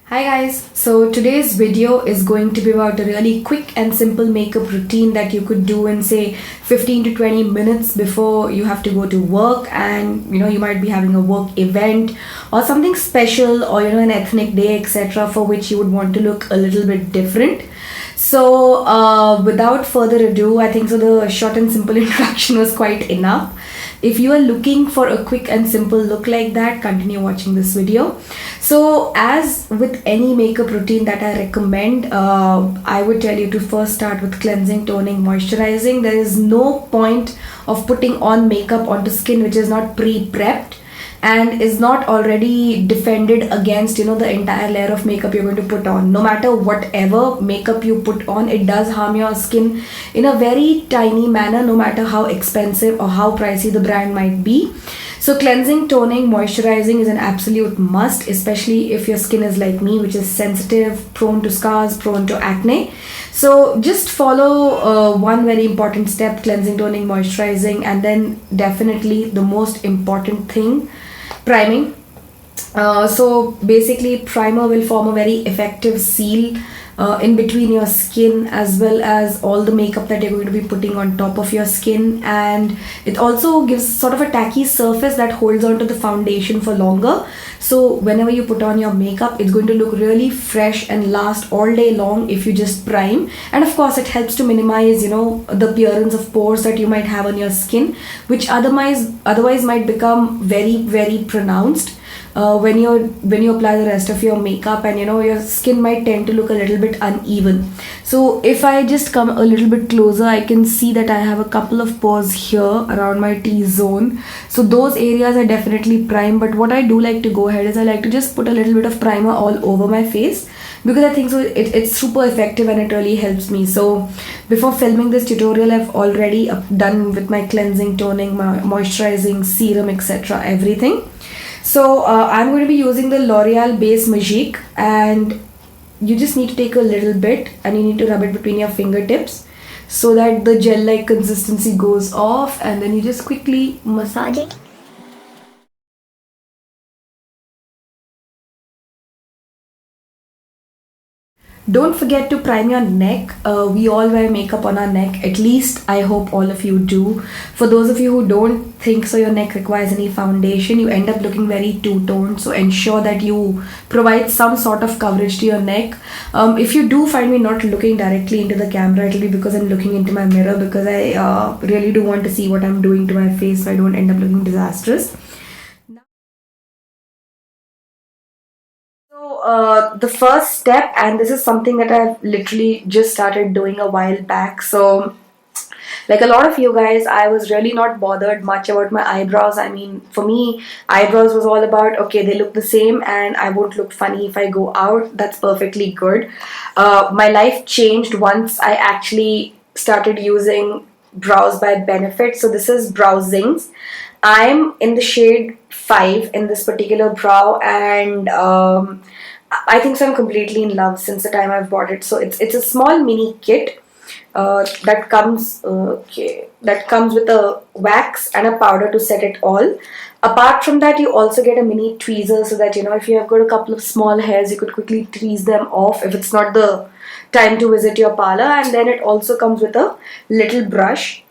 Hi guys, so today's video is going to be about a really quick and simple makeup routine that you could do in say 15 to 20 minutes before you have to go to work, and you might be having a work event or something special, or an ethnic day, etc., for which you would want to look a little bit different. So without further ado, I think so the short and simple introduction was quite enough. If you are looking for a quick and simple look like that, continue watching this video. So as with any makeup routine that I recommend, I would tell you to first start with cleansing, toning, moisturizing. There is no point of putting on makeup onto skin which is not pre-prepped and is not already defended against the entire layer of makeup you're going to put on. No matter whatever makeup you put on, it does harm your skin in a very tiny manner, no matter how expensive or how pricey the brand might be. So cleansing, toning, moisturizing is an absolute must, especially if your skin is like me, which is sensitive, prone to scars, prone to acne. So just follow one very important step: cleansing, toning, moisturizing, and then definitely the most important thing, priming. So basically primer will form a very effective seal in between your skin as well as all the makeup that you're going to be putting on top of your skin, and it also gives sort of a tacky surface that holds on to the foundation for longer. So whenever you put on your makeup, it's going to look really fresh and last all day long if you just prime. And of course it helps to minimize the appearance of pores that you might have on your skin, which otherwise might become very, very pronounced when you apply the rest of your makeup, and your skin might tend to look a little bit uneven. So if I just come a little bit closer, I can see that I have a couple of pores here around my T-zone. So those areas are definitely prime, but what I do like to go ahead is I like to just put a little bit of primer all over my face, because I think so it's super effective and it really helps me. So before filming this tutorial, I've already done with my cleansing, toning, moisturizing, serum, etc., everything. So I'm going to be using the L'Oreal Base Magique, and you just need to take a little bit and you need to rub it between your fingertips so that the gel-like consistency goes off, and then you just quickly massage it. Don't forget to prime your neck. We all wear makeup on our neck. At least I hope all of you do. For those of you who don't think so your neck requires any foundation, you end up looking very two-toned. So ensure that you provide some sort of coverage to your neck. If you do find me not looking directly into the camera, it'll be because I'm looking into my mirror, because I really do want to see what I'm doing to my face so I don't end up looking disastrous. So the first step, and this is something that I've literally just started doing a while back. So like a lot of you guys, I was really not bothered much about my eyebrows. I mean, for me, eyebrows was all about, okay, they look the same and I won't look funny if I go out. That's perfectly good. My life changed once I actually started using Brows by Benefit. So this is Browsings. I'm in the shade 5 in this particular brow, and I think so I'm completely in love since the time I've bought it. So it's a small mini kit that comes with a wax and a powder to set it all. Apart from that, you also get a mini tweezer, so that if you have got a couple of small hairs, you could quickly tweeze them off if it's not the time to visit your parlor. And then it also comes with a little brush.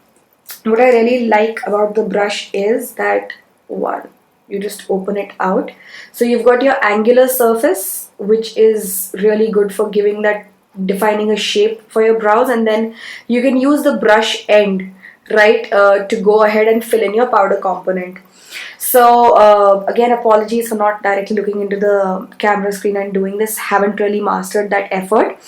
What I really like about the brush is that, one, you just open it out, so you've got your angular surface, which is really good for giving that, defining a shape for your brows, and then you can use the brush end, right, to go ahead and fill in your powder component. So again, apologies for not directly looking into the camera screen and doing this. Haven't really mastered that effort.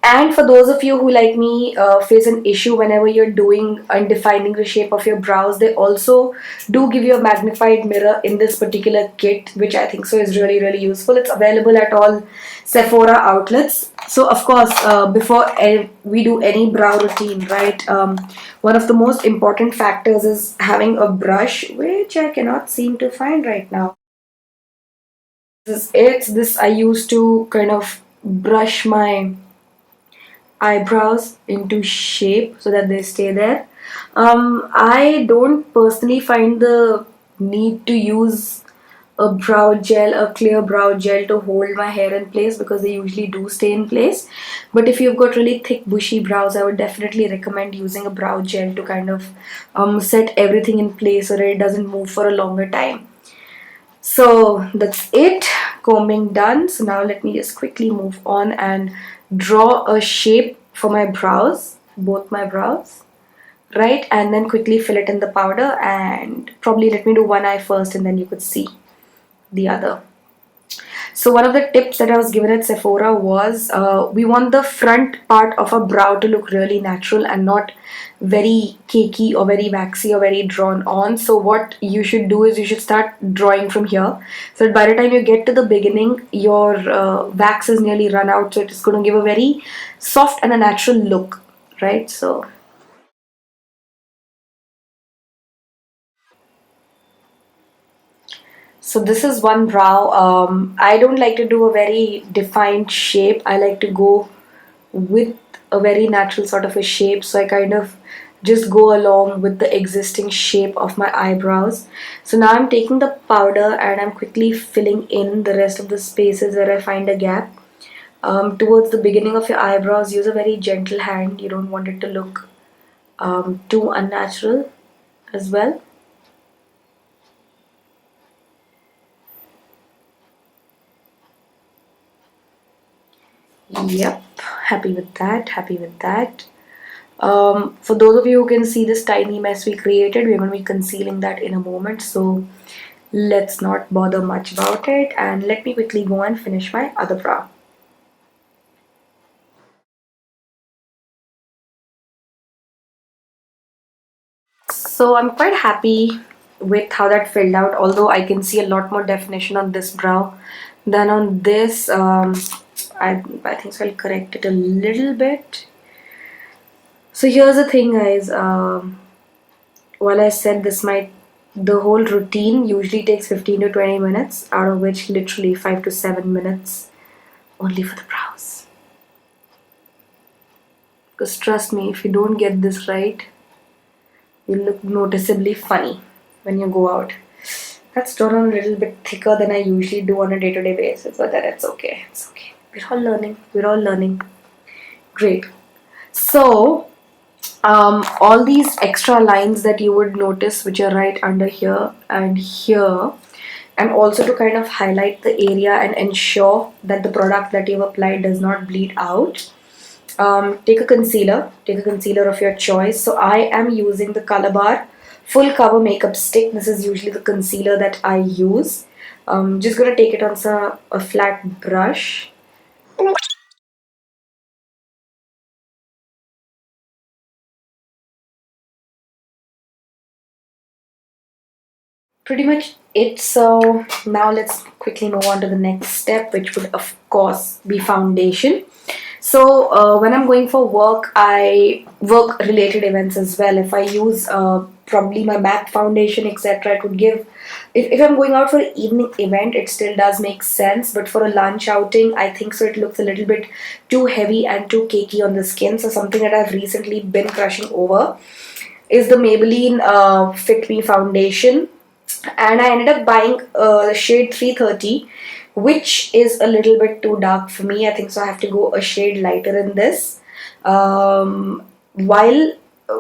And for those of you who, like me, face an issue whenever you're doing and defining the shape of your brows, they also do give you a magnified mirror in this particular kit, which I think so is really, really useful. It's available at all Sephora outlets. So of course, before we do any brow routine, right, one of the most important factors is having a brush, which I cannot seem to find right now. This I used to kind of brush my eyebrows into shape so that they stay there. I don't personally find the need to use a brow gel, a clear brow gel to hold my hair in place, because they usually do stay in place. But if you've got really thick bushy brows, I would definitely recommend using a brow gel to kind of set everything in place so that it doesn't move for a longer time. So that's it, combing done. So now let me just quickly move on and draw a shape for my brows, both my brows, right? And then quickly fill it in the powder, and probably let me do one eye first and then you could see the other. So one of the tips that I was given at Sephora was we want the front part of a brow to look really natural and not very cakey or very waxy or very drawn on. So what you should do is you should start drawing from here, so that by the time you get to the beginning, your wax is nearly run out. So it is going to give a very soft and a natural look, right? So this is one brow. I don't like to do a very defined shape. I like to go with a very natural sort of a shape. So I kind of just go along with the existing shape of my eyebrows. So now I'm taking the powder and I'm quickly filling in the rest of the spaces where I find a gap. Towards the beginning of your eyebrows, use a very gentle hand. You don't want it to look too unnatural as well. Yep, happy with that, happy with that. For those of you who can see this tiny mess we created, we're going to be concealing that in a moment. So let's not bother much about it, and let me quickly go and finish my other brow. So I'm quite happy with how that filled out, although I can see a lot more definition on this brow than on this. I think so I'll correct it a little bit. So here's the thing, guys. While I said this might, the whole routine usually takes 15 to 20 minutes, out of which literally 5 to 7 minutes only for the brows. Because trust me, if you don't get this right, you look noticeably funny when you go out. That's drawn on a little bit thicker than I usually do on a day-to-day basis, but then it's okay. It's okay. We're all learning. We're all learning. Great. So, all these extra lines that you would notice, which are right under here and here, and also to kind of highlight the area and ensure that the product that you've applied does not bleed out. Take a concealer of your choice. So I am using the Color Bar Full Cover Makeup Stick. This is usually the concealer that I use. Just gonna take it on a flat brush. Pretty much it. So now let's quickly move on to the next step, which would of course be foundation. So when I'm going for work, I work related events as well. If I use probably my MAC foundation, etc., it would give. If I'm going out for an evening event, it still does make sense. But for a lunch outing, I think so it looks a little bit too heavy and too cakey on the skin. So something that I've recently been crushing over is the Maybelline Fit Me foundation, and I ended up buying shade 330, which is a little bit too dark for me. I think so I have to go a shade lighter in this. While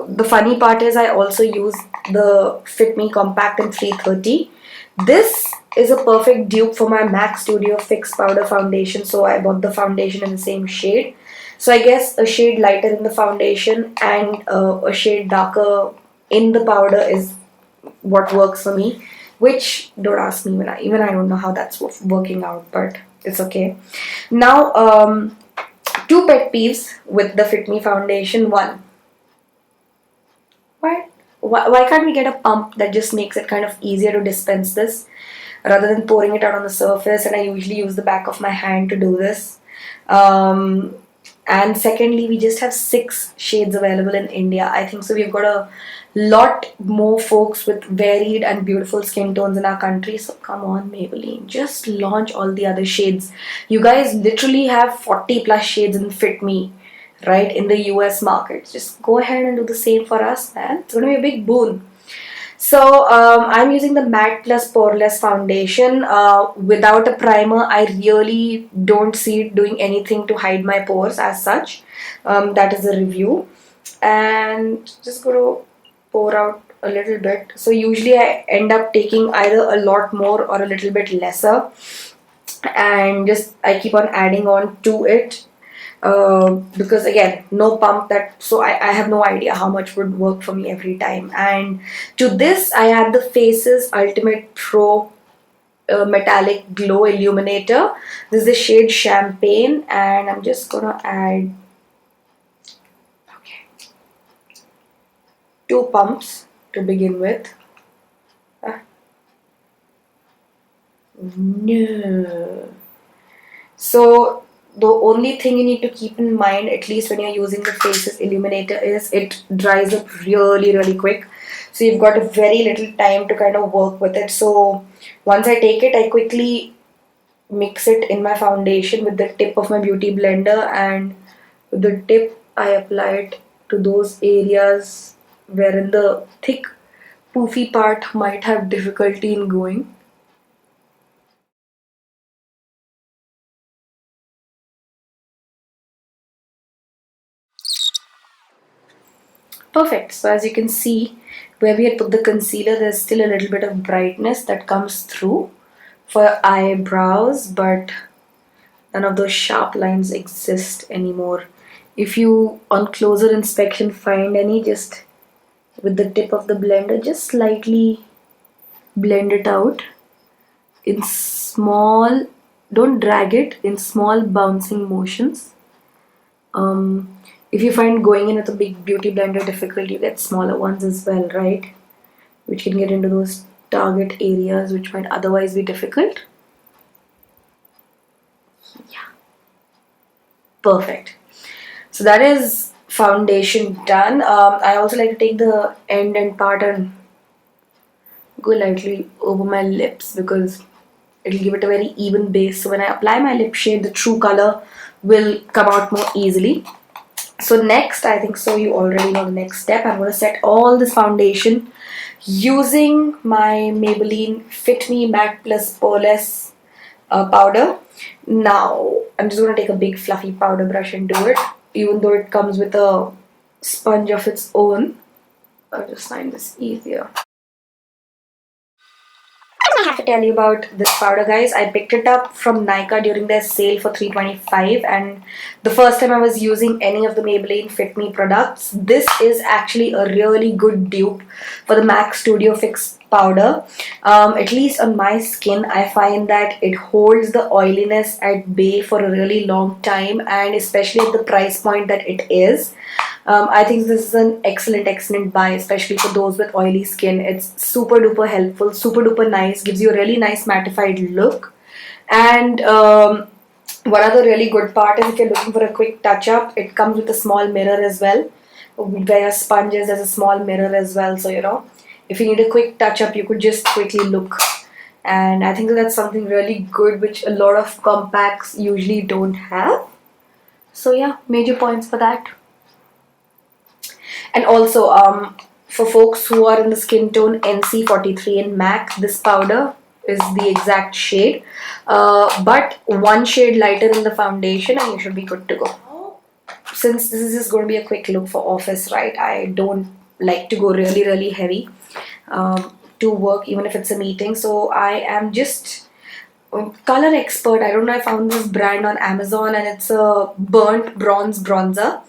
the funny part is I also use the Fit Me Compact in 330. This is a perfect dupe for my MAC Studio Fix Powder Foundation, so I bought the foundation in the same shade. So I guess a shade lighter in the foundation and a shade darker in the powder is what works for me, which don't ask me, even I don't know how that's working out, but it's okay. Now, two pet peeves with the Fit Me foundation. One, why why can't we get a pump that just makes it kind of easier to dispense this rather than pouring it out on the surface? And I usually use the back of my hand to do this. um, and secondly, we just have 6 shades available in India. I think so we've got a lot more folks with varied and beautiful skin tones in our country. So come on, Maybelline, just launch all the other shades. You guys literally have 40 plus shades in Fit Me, right, in the US market. Just go ahead and do the same for us, man. It's gonna be a big boon. So I'm using the Matte Plus Poreless Foundation. Without a primer, I really don't see it doing anything to hide my pores as such. That is the review. And just going to pour out a little bit. So usually I end up taking either a lot more or a little bit lesser. And just I keep on adding on to it, because again, no pump, that so I have no idea how much would work for me every time. And to this I add the Faces Ultimate Pro Metallic Glow Illuminator. This is the shade Champagne, and I'm just gonna add, okay, 2 pumps to begin with. Ah, no. So the only thing you need to keep in mind, at least when you're using the Faces Illuminator, is it dries up really, really quick. So you've got a very little time to kind of work with it. So once I take it, I quickly mix it in my foundation with the tip of my beauty blender, and with the tip I apply it to those areas wherein the thick poofy part might have difficulty in going. Perfect. So as you can see, where we had put the concealer, there's still a little bit of brightness that comes through for eyebrows, but none of those sharp lines exist anymore. If you, on closer inspection, find any, just with the tip of the blender, just slightly blend it out in small, don't drag it, in small bouncing motions. Um, if you find going in with a big beauty blender difficult, you get smaller ones as well, right? Which can get into those target areas which might otherwise be difficult. Yeah, perfect. So that is foundation done. I also like to take the end part and go lightly over my lips, because it'll give it a very even base. So when I apply my lip shade, the true color will come out more easily. So next, I think so you already know the next step. I'm going to set all this foundation using my Maybelline Fit Me Matte Plus Poreless powder. Now, I'm just going to take a big fluffy powder brush and do it. Even though it comes with a sponge of its own, I'll just find this easier. I have to tell you about this powder, guys. I picked it up from Nykaa during their sale for $3.25, and the first time I was using any of the Maybelline Fit Me products. This is actually a really good dupe for the MAC Studio Fix powder. At least on my skin, I find that it holds the oiliness at bay for a really long time, and especially at the price point that it is. I think this is an excellent buy, especially for those with oily skin. It's super duper helpful, super duper nice, gives you a really nice mattified look. And one other really good part is, if you're looking for a quick touch up, it comes with a small mirror as well. Where a sponge is, there's a small mirror as well. So, if you need a quick touch up, you could just quickly look. And I think that's something really good, which a lot of compacts usually don't have. So, yeah, major points for that. And also, for folks who are in the skin tone NC43 in MAC, this powder is the exact shade, but one shade lighter in the foundation, and you should be good to go. Since this is just going to be a quick look for office, right? I don't like to go really heavy to work, even if it's a meeting. So I am just color expert. I don't know, I found this brand on Amazon, and it's a burnt bronze bronzer.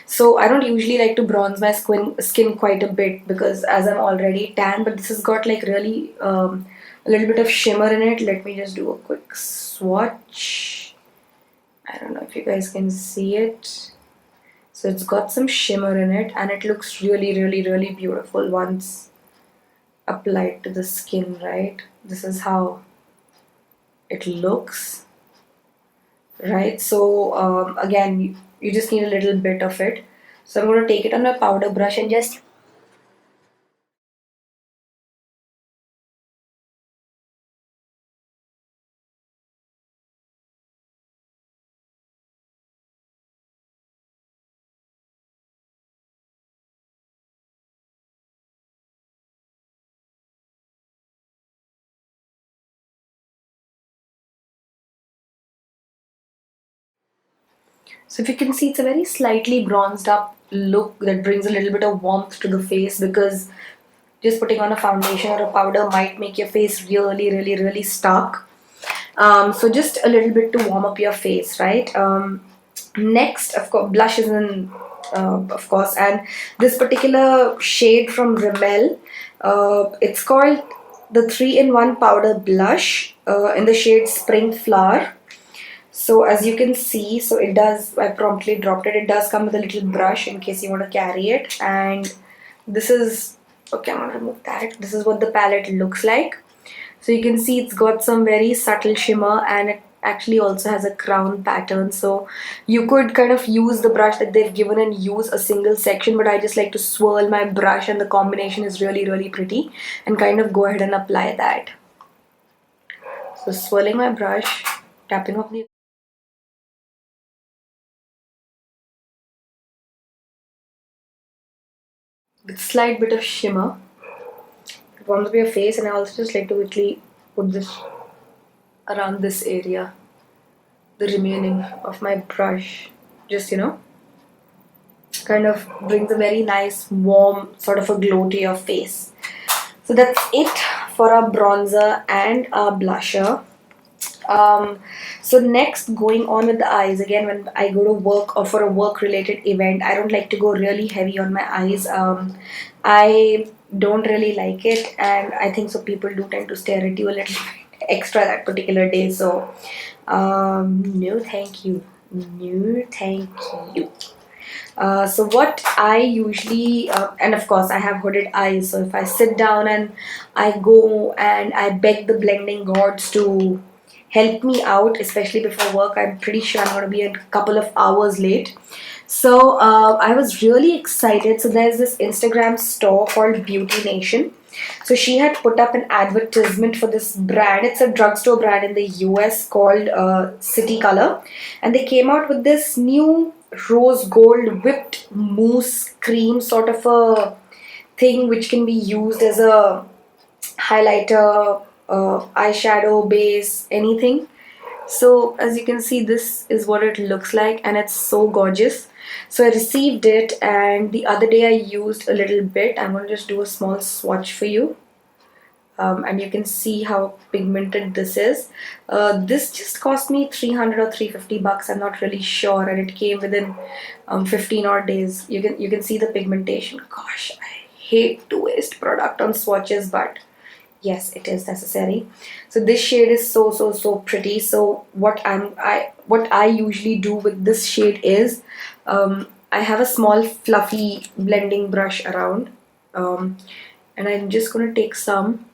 So I don't usually like to bronze my skin quite a bit, because as I'm already tan, but this has got like really a little bit of shimmer in it. Let me just do a quick swatch. I don't know if you guys can see it. So it's got some shimmer in it, and it looks really beautiful once applied to the skin, right? This is how it looks, right? So again, you just need a little bit of it. So I'm going to take it on a powder brush and just So if you can see, it's a very slightly bronzed up look that brings a little bit of warmth to the face, because just putting on a foundation or a powder might make your face really, really, really stark. So just a little bit to warm up your face, right? Next, of course, blush is in, of course, and this particular shade from Rimmel, it's called the 3-in-1 powder blush in the shade Spring Flower. So as you can see, so it does, I promptly dropped it. It does come with a little brush in case you want to carry it. And this is, okay, I'm going to remove that. This is what the palette looks like. So you can see it's got some very subtle shimmer, and it actually also has a crown pattern. So you could kind of use the brush that they've given and use a single section, but I just like to swirl my brush, and the combination is really, really pretty, and kind of go ahead and apply that. So swirling my brush, tapping off the with slight bit of shimmer. It warms up your face, and I also just like to quickly put this around this area, the remaining of my brush, just kind of brings a very nice warm sort of a glow to your face. So that's it for our bronzer and our blusher. So next, going on with the eyes, again, when I go to work or for a work related event, I don't like to go really heavy on my eyes. I don't really like it, and I think so people do tend to stare at you a little bit extra that particular day. So no thank you, no thank you. So what I usually, and of course I have hooded eyes, so if I sit down and I go and I beg the blending gods to help me out, especially before work, I'm pretty sure I'm going to be a couple of hours late. So I was really excited. So there's this Instagram store called Beauty Nation. So she had put up an advertisement for this brand. It's a drugstore brand in the US called City Color, and they came out with this new rose gold whipped mousse cream sort of a thing, which can be used as a highlighter, eyeshadow base, anything. So as you can see, this is what it looks like, and it's so gorgeous. So I received it, and the other day I used a little bit. I'm going to just do a small swatch for you. And you can see how pigmented this is. This just cost me 300 or 350 bucks. I'm not really sure, and it came within 15 odd days. You can see the pigmentation. Gosh, I hate to waste product on swatches, but yes, it is necessary. So this shade is so pretty. So what I usually do with this shade is I have a small fluffy blending brush around, and I'm just gonna take some,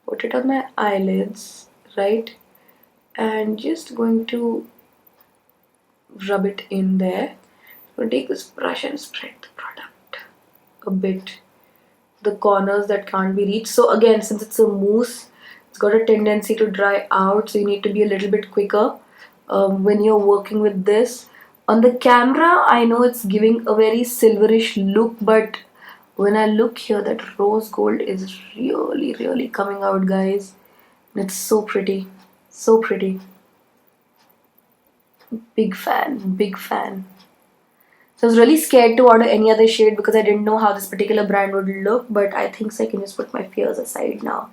put it on my eyelids, right, and just going to rub it in there. I'm gonna take this brush and spread the product a bit, the corners that can't be reached. So again, since it's a mousse, it's got a tendency to dry out, so you need to be a little bit quicker when you're working with this. On the camera, I know it's giving a very silverish look, but when I look here, that rose gold is really, really coming out, guys. And it's so pretty, so pretty. Big fan, big fan. So I was really scared to order any other shade because I didn't know how this particular brand would look, but I think so I can just put my fears aside now.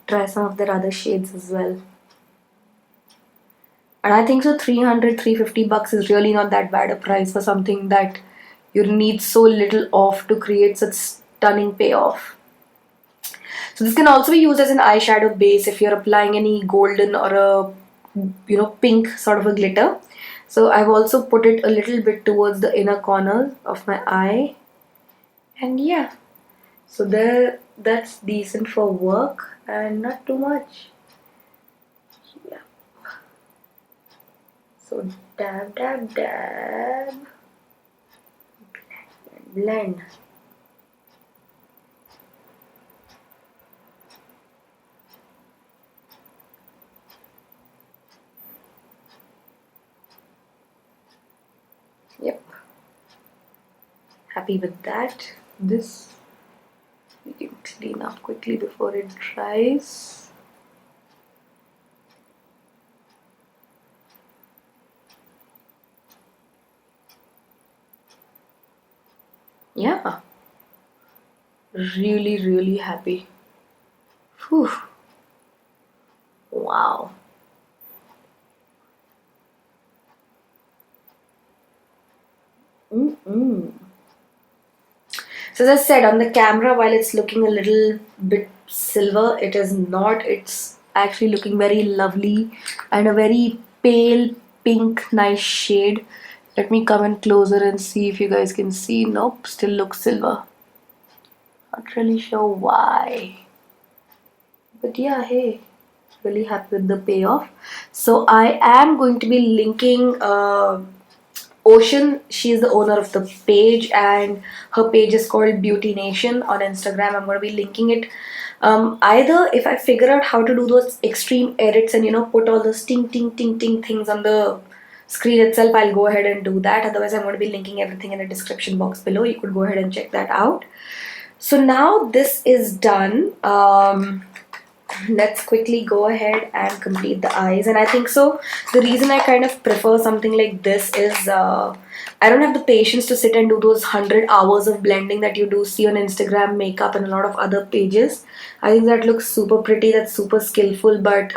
Try some of their other shades as well. And I think so 300, 350 bucks is really not that bad a price for something that you need so little of to create such stunning payoff. So this can also be used as an eyeshadow base if you're applying any golden or a pink sort of a glitter. So I've also put it a little bit towards the inner corner of my eye. And yeah, so that's decent for work and not too much. Yeah. So dab, dab, dab. Blend. Yep. Happy with that. This we can clean up quickly before it dries. Yeah, really, really happy. Whew. Wow. Mm-mm. So as I said, on the camera, while it's looking a little bit silver, it is not. It's actually looking very lovely and a very pale pink, nice shade. Let me come in closer and see if you guys can see. Nope, still looks silver. Not really sure why. But yeah, hey, really happy with the payoff. So I am going to be linking Ocean. She's the owner of the page, and her page is called Beauty Nation on Instagram. I'm going to be linking it. Either if I figure out how to do those extreme edits and put all those ting ting ting ting things on the screen itself, I'll go ahead and do that. Otherwise, I'm going to be linking everything in the description box below. You could go ahead and check that out. So now this is done. Let's quickly go ahead and complete the eyes. And I think so the reason I kind of prefer something like this is I don't have the patience to sit and do those 100 hours of blending that you do see on Instagram makeup and a lot of other pages. I think that looks super pretty, that's super skillful, but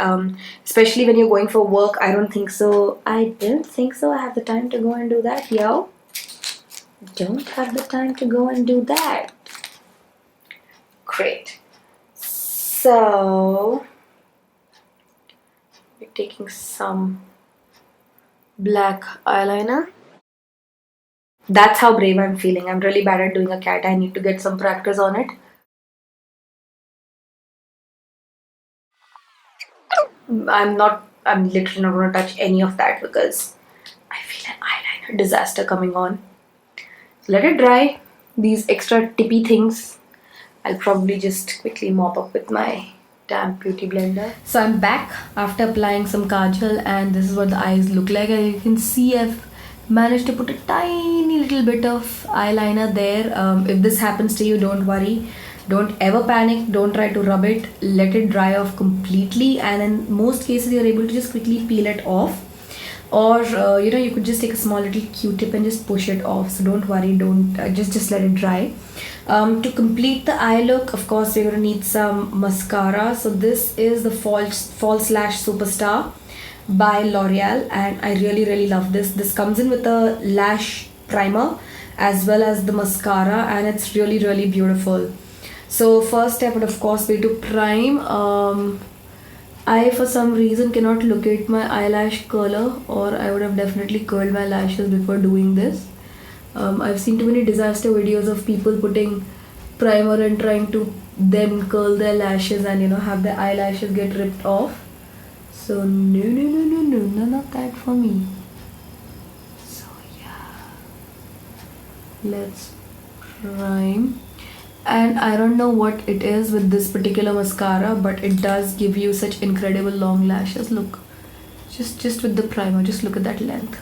especially when you're going for work, I don't think so. I don't think so I have the time to go and do that. Yo, don't have the time to go and do that. Great. So we're taking some black eyeliner. That's how brave I'm feeling. I'm really bad at doing a cat. I need to get some practice on it. I'm literally not going to touch any of that because I feel an eyeliner disaster coming on. So let it dry. These extra tippy things, I'll probably just quickly mop up with my damp beauty blender. So I'm back after applying some kajal, and this is what the eyes look like. And you can see I've managed to put a tiny little bit of eyeliner there. If this happens to you, don't worry. Don't ever panic. Don't try to rub it. Let it dry off completely. And in most cases, you're able to just quickly peel it off. Or you could just take a small little Q-tip and just push it off. So don't worry. Don't just let it dry. To complete the eye look, of course, you're gonna need some mascara. So this is the False Lash Superstar by L'Oreal, and I really love this. This comes in with a lash primer as well as the mascara, and it's really beautiful. So first step would of course be to prime. I for some reason cannot locate my eyelash curler, or I would have definitely curled my lashes before doing this. I've seen too many disaster videos of people putting primer and trying to then curl their lashes and have their eyelashes get ripped off. So no, none of that for me. So yeah, let's prime. And I don't know what it is with this particular mascara, but it does give you such incredible long lashes. Look, just with the primer, just look at that length.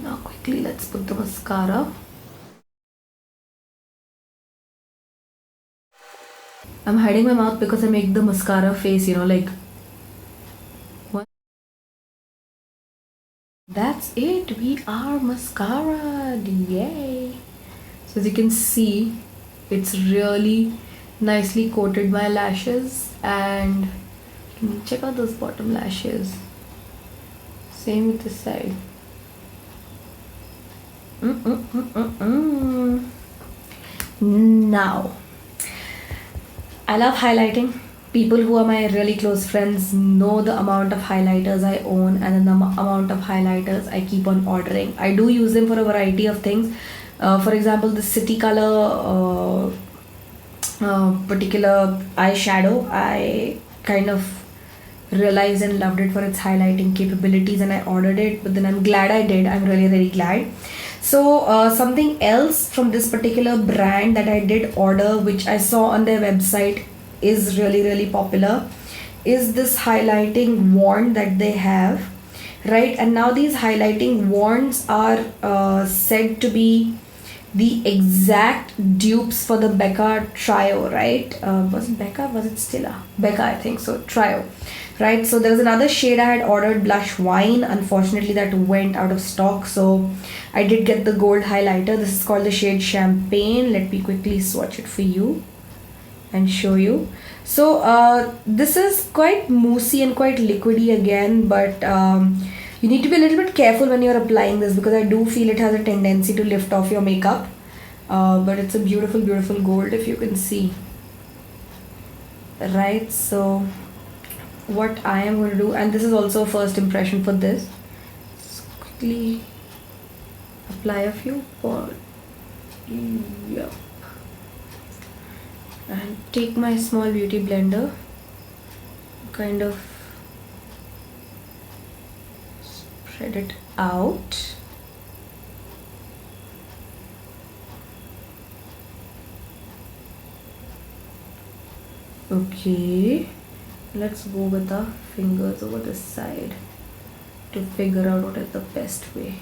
Now quickly let's put the mascara. I'm hiding my mouth because I make the mascara face, like what? That's it. We are mascara. Yay! So as you can see, it's really nicely coated my lashes, and check out those bottom lashes. Same with this side. Now, I love highlighting. People who are my really close friends know the amount of highlighters I own and the amount of highlighters I keep on ordering. I do use them for a variety of things. For example, the City Color particular eyeshadow, I kind of realized and loved it for its highlighting capabilities, and I ordered it, but then I'm glad I did. I'm really glad. So something else from this particular brand that I did order, which I saw on their website is really popular, is this highlighting wand that they have, right? And now these highlighting wands are said to be the exact dupes for the Becca Trio, right? Was it Becca? Was it Stella? Becca, I think so. Trio, right? So there was another shade I had ordered, Blush Wine. Unfortunately, that went out of stock. So I did get the gold highlighter. This is called the shade Champagne. Let me quickly swatch it for you and show you. So this is quite moussey and quite liquidy again, but you need to be a little bit careful when you're applying this, because I do feel it has a tendency to lift off your makeup. But it's a beautiful, beautiful gold, if you can see. Right, so what I am going to do, and this is also a first impression for this, just quickly apply a few yeah, and take my small beauty blender, kind of spread it out. Okay, let's go with our fingers over this side to figure out what is the best way.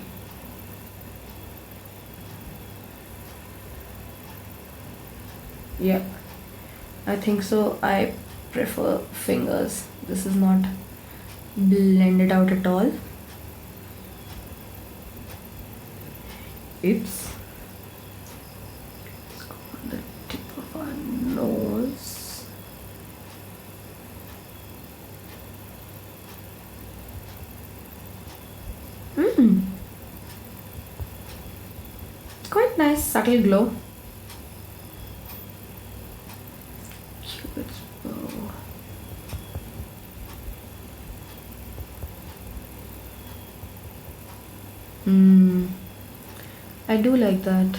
Yeah, I think so. I prefer fingers. This is not blended out at all. Oops. Let's go on the tip of our nose. Quite nice, subtle glow. Cupid's bow. I do like that.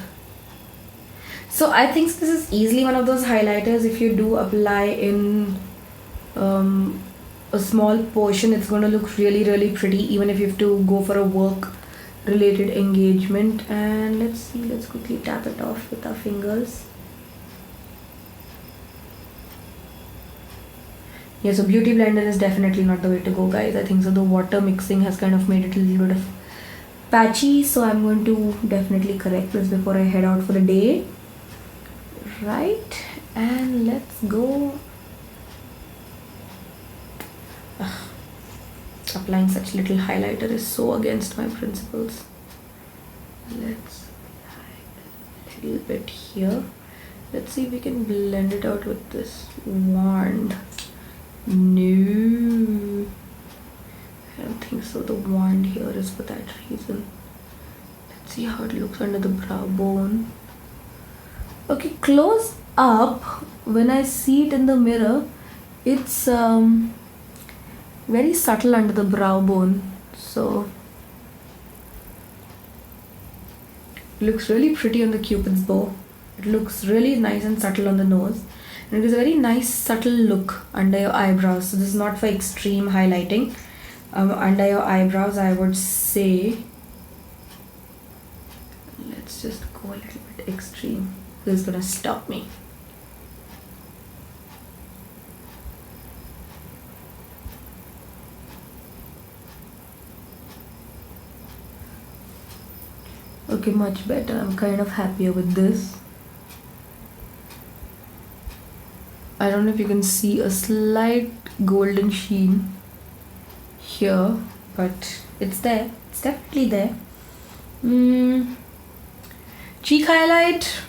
So I think this is easily one of those highlighters, if you do apply in a small portion, it's going to look really, really pretty, even if you have to go for a work related engagement. And let's see, let's quickly tap it off with our fingers. Yeah, so beauty blender is definitely not the way to go, guys. I think so the water mixing has kind of made it a little bit of patchy, so I'm going to definitely correct this before I head out for the day. Right, and let's go. Applying such little highlighter is so against my principles. Let's hide a little bit here. Let's see if we can blend it out with this wand. No, I don't think so. The wand here is for that reason. Let's see how it looks under the brow bone. Okay, close up, when I see it in the mirror, it's very subtle under the brow bone. So it looks really pretty on the Cupid's bow. It looks really nice and subtle on the nose. And it is a very nice subtle look under your eyebrows. So this is not for extreme highlighting. Under your eyebrows, I would say, let's just go a little bit extreme. This is gonna stop me. Okay, much better. I'm kind of happier with this. I don't know if you can see a slight golden sheen here, but it's there. It's definitely there. Cheek highlight,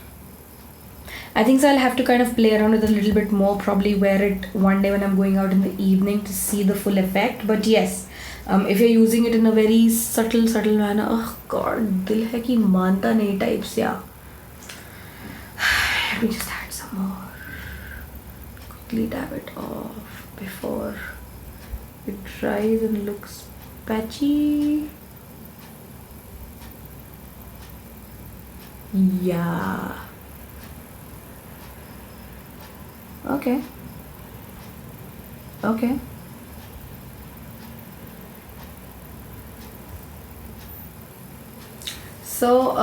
I think so I'll have to kind of play around with it a little bit more, probably wear it one day when I'm going out in the evening to see the full effect. But yes, if you're using it in a very subtle manner, oh god, dil hai ki manta nahi types, yeah. Let me just add some more. Quickly dab it off before it dries and looks patchy. Yeah. Okay. Okay. So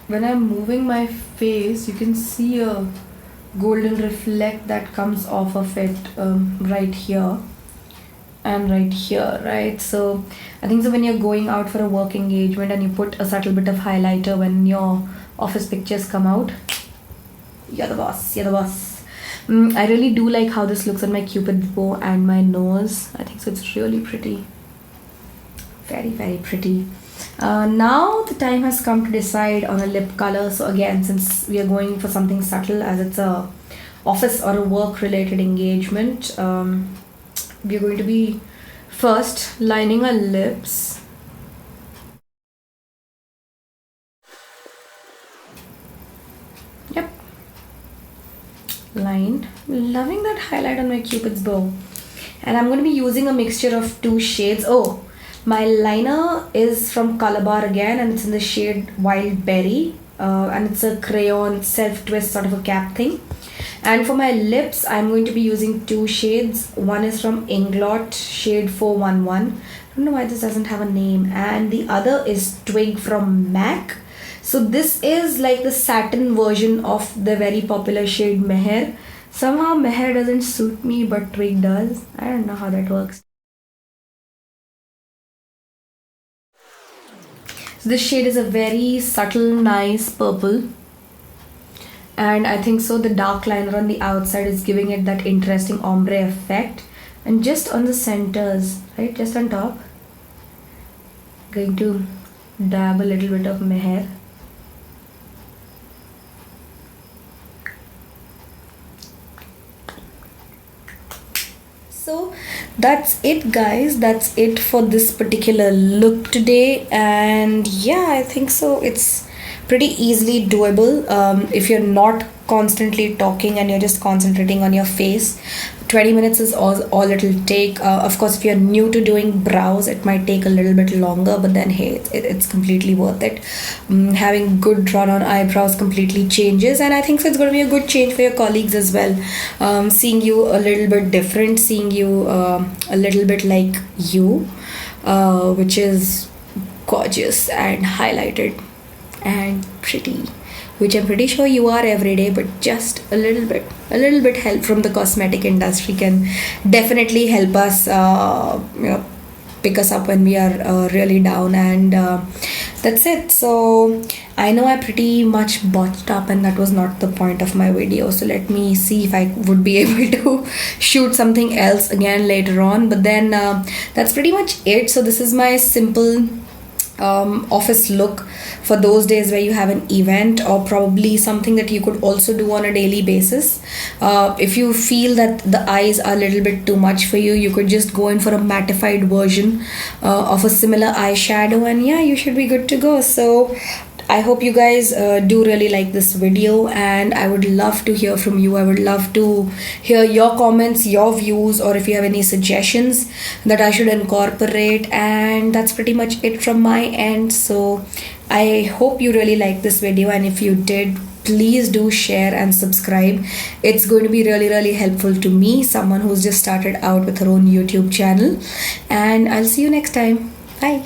when I'm moving my face, you can see a golden reflect that comes off of it right here and right here, right? So I think so when you're going out for a work engagement and you put a subtle bit of highlighter when you're office pictures come out. You're the boss, you're the boss. I really do like how this looks on my cupid's bow and my nose. I think so it's really pretty. Very, very pretty. Now the time has come to decide on a lip color. So again, since we are going for something subtle as it's a office or a work related engagement, we're going to be first lining our lips. Yep, lined. Loving that highlight on my cupid's bow. And I'm going to be using a mixture of 2 shades. Oh, my liner is from Color Bar again, and it's in the shade Wild Berry, and it's a crayon self twist sort of a cap thing. And for my lips, I'm going to be using 2 shades. One is from Inglot, shade 411. I don't know why this doesn't have a name. And the other is Twig from MAC. So this is like the satin version of the very popular shade Meher. Somehow Meher doesn't suit me, but Twig does. I don't know how that works. So this shade is a very subtle, nice purple. And I think so the dark liner on the outside is giving it that interesting ombre effect. And just on the centers, right, just on top, going to dab a little bit of Meher. So that's it, guys. That's it for this particular look today. And yeah, I think so it's pretty easily doable if you're not constantly talking and you're just concentrating on your face. 20 minutes is all it'll take. Of course, if you're new to doing brows, it might take a little bit longer, but then hey, it's completely worth it. Having good drawn on eyebrows completely changes, and I think so it's going to be a good change for your colleagues as well. Seeing you a little bit different, seeing you a little bit like you, which is gorgeous and highlighted and pretty, which I'm pretty sure you are every day, but just a little bit help from the cosmetic industry can definitely help us pick us up when we are really down. And that's it. So I know I pretty much botched up, and that was not the point of my video, so let me see if I would be able to shoot something else again later on. But then that's pretty much it. So this is my simple office look for those days where you have an event, or probably something that you could also do on a daily basis. If you feel that the eyes are a little bit too much for you, you could just go in for a mattified version of a similar eyeshadow, and yeah, you should be good to go. So I hope you guys do really like this video, and I would love to hear from you. I would love to hear your comments, your views, or if you have any suggestions that I should incorporate. And that's pretty much it from my end. So I hope you really liked this video, and if you did, please do share and subscribe. It's going to be really helpful to me, someone who's just started out with her own YouTube channel. And I'll see you next time. Bye.